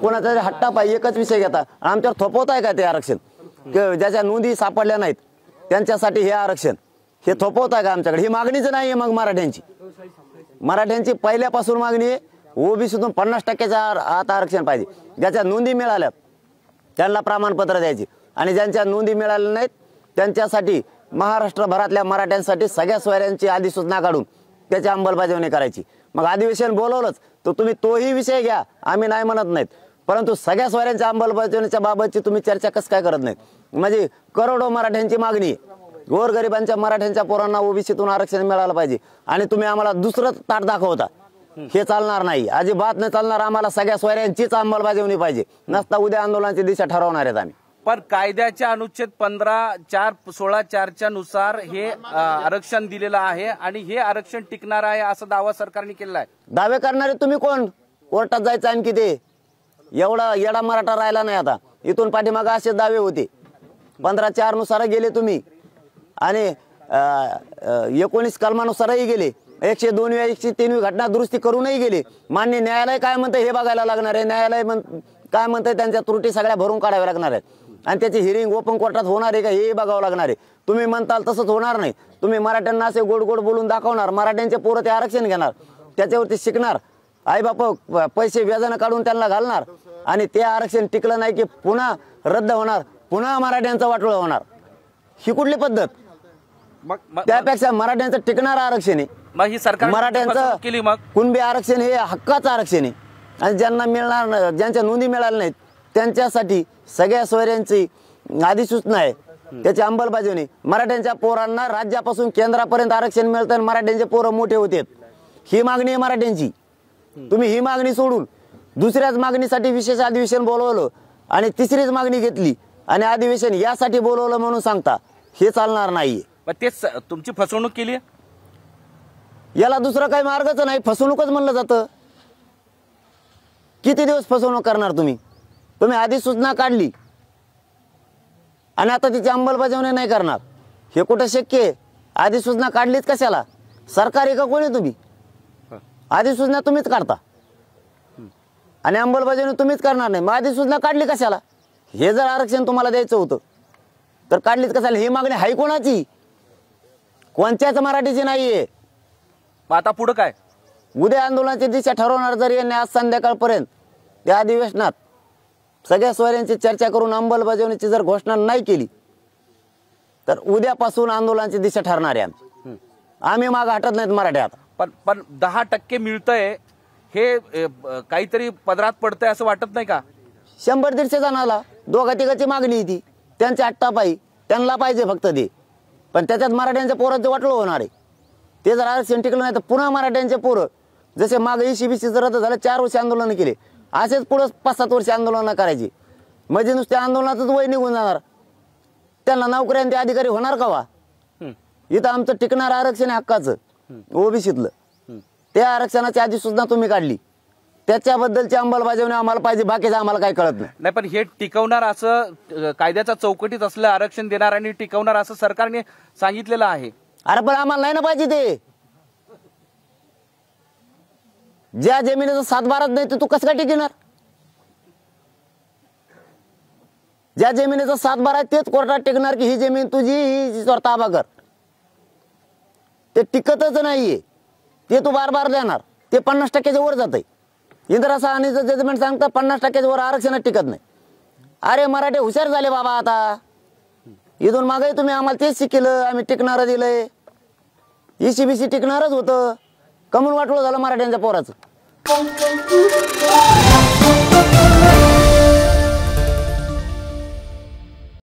कोणाचा तरी हट्टा पाहिजे एकच विषय घेता आमच्यावर थोपवताय का ते आरक्षण ज्याच्या नोंदी सापडल्या नाहीत त्यांच्यासाठी हे आरक्षण हे थोपवताय का आमच्याकडे? ही मागणीच नाहीये मग मराठ्यांची पहिल्यापासून मागणी आहे ओबीसीतून 50%च्या आत आरक्षण पाहिजे. ज्याच्या नोंदी मिळाल्या त्यांना प्रमाणपत्र द्यायचे आणि ज्यांच्या नोंदी मिळाल्या नाहीत त्यांच्यासाठी महाराष्ट्रभरातल्या मराठ्यांसाठी सगळ्या सोयऱ्यांची अधिसूचना काढून त्याची अंमलबजावणी करायची. मग अधिवेशन बोलवलंच तर तुम्ही तोही विषय घ्या, आम्ही नाही म्हणत नाहीत, परंतु सगळ्या सोयऱ्यांच्या अंमलबजावणीच्या बाबतची तुम्ही चर्चा कसं काय करत नाहीत? म्हणजे करोडो मराठ्यांची मागणी, गोरगरिबांच्या मराठ्यांच्या पोरांना ओबीसीतून आरक्षण मिळालं पाहिजे आणि तुम्ही आम्हाला दुसरं ताट दाखवता. हे चालणार नाही, अजिबात नाही चालणार. आम्हाला सगळ्या सोयऱ्यांचीच अंमलबजावणी पाहिजे, नसता उद्या आंदोलनाची दिशा ठरवणार आहेत आम्ही. पण कायद्याच्या अनुच्छेद 15(4)(16)(4)च्या नुसार हे आरक्षण दिलेलं आहे आणि हे आरक्षण टिकणार आहे असा दावा सरकारने केला आहे. दावे करणारे तुम्ही कोण? कोर्टात जायचं आणखी ते एवढा येडा मराठा राहिला नाही आता. इथून पाठीमागे असे दावे होते 15(4) नुसार गेले तुम्ही आणि 19 कलमानुसारही गेले, 102 103 घटना दुरुस्ती करूनही गेले. मान्य न्यायालय काय म्हणतं हे बघायला लागणार आहे. न्यायालय काय म्हणतंय त्यांच्या त्रुटी सगळ्या भरून काढाव्या लागणार आहेत आणि त्याची हिअरिंग ओपन कोर्टात होणार आहे का हे बघावं लागणार आहे. तुम्ही म्हणताल तसंच होणार नाही. तुम्ही मराठ्यांना असे गोड गोड बोलून दाखवणार, मराठ्यांचे पोरं ते आरक्षण घेणार, त्याच्यावरती शिकणार, आई बापा पैसे व्याजानं काढून त्यांना घालणार आणि ते आरक्षण टिकलं नाही की पुन्हा रद्द होणार, पुन्हा मराठ्यांचं वाटोळं होणार. ही कुठली पद्धत? त्यापेक्षा मराठ्यांचं टिकणारं आरक्षण आहे. मराठ्यांचं कुणबी आरक्षण हे हक्काचं आरक्षण आहे आणि ज्यांना मिळणार, ज्यांच्या नोंदी मिळाल्या नाहीत त्यांच्यासाठी सगळ्या सोयऱ्यांची अधिसूचना आहे, त्याची अंमलबजावणी. मराठ्यांच्या पोरांना राज्यापासून केंद्रापर्यंत आरक्षण मिळतं आणि मराठ्यांचे पोरं मोठे होते. ही मागणी आहे मराठ्यांची. तुम्ही ही मागणी सोडून दुसऱ्याच मागणीसाठी विशेष अधिवेशन बोलवलं आणि तिसरीच मागणी घेतली आणि अधिवेशन यासाठी बोलवलं म्हणून सांगता, हे चालणार नाहीये. तेच तुमची फसवणूक केली आहे. याला दुसरं काही मार्गच नाही, फसवणूकच म्हणलं जातं. किती दिवस फसवणूक करणार तुम्ही? तुम्ही अधिसूचना काढली आणि आता तिची अंमलबजावणी नाही करणार, हे कुठं शक्य आहे? अधिसूचना काढलीच कशाला? सरकारी का कोणी? तुम्ही अधिसूचना तुम्हीच काढता आणि अंमलबजावणी तुम्हीच करणार नाही, मग अधिसूचना काढली कशाला? हे जर आरक्षण तुम्हाला द्यायचं होतं तर काढलीच कशाला? ही मागणी हाय कोणाची? कोणत्याच मराठीची नाहीये. आता पुढे काय? उद्या आंदोलनाची दिशा ठरवणार. जर यांनी आज संध्याकाळपर्यंत या अधिवेशनात सगळ्या सोयऱ्यांची चर्चा करून अंमलबजावणीची जर घोषणा नाही केली तर उद्यापासून आंदोलनाची दिशा ठरणार आहे आमची. आम्ही मागे हटत नाहीत मराठी. आता पण 10% मिळतंय हे काहीतरी पदरात पडतंय असं वाटत नाही का? 100-150 जणाला दोघा तिघाची मागणी ती, त्यांच्या अट्टापायी त्यांना पाहिजे फक्त ते. पण त्याच्यात मराठ्यांच्या पोरांचं वाटलं होणार आहे. ते जर आरक्षण टिकलं नाही तर पुन्हा मराठ्यांचे पोरं जसे मागे ECBCचं रद्द झालं, 4 वर्ष आंदोलन केले, असेच पुढं 5-7 वर्ष आंदोलन करायची. म्हणजे नुसत्या आंदोलनातच वय निघून जाणार. त्यांना नोकऱ्यांचे अधिकारी होणार का वा? इथं आमचं टिकणारं आरक्षण आहे हक्काचं ओबीसीतलं, त्या आरक्षणाची अधिसूचना तुम्ही काढली, त्याच्याबद्दलची अंमलबजावणी आम्हाला पाहिजे, बाकीचं आम्हाला काही कळत नाही. पण हे टिकवणार असं कायद्याच्या चौकटीत असलं आरक्षण देणार आणि टिकवणार असं सरकारने सांगितलेलं आहे. अरे पण आम्हाला नाही ना पाहिजे ते. ज्या जमिनीचा 7/12 नाही तर तू कसं काय टिकणार? ज्या जमिनीचा 7/12 तेच कोर्टात टिकणार की ही जमीन तुझी, ही ताबा कर. ते टिकतच नाहीये, ते तू बार देणार, ते 50%च्या वर जात आहे. इंदिरा साहनीचं जजमेंट सांगतं 50%च्या वर आरक्षणात टिकत नाही. अरे मराठे हुशार झाले बाबा. आता इथून मागे तुम्ही आम्हाला तेच शिकलं, आम्ही टिकणारं दिलंय. ECBC टिकणारच होतं, कमून वाटलं झालं मराठ्यांच्या पोराचं.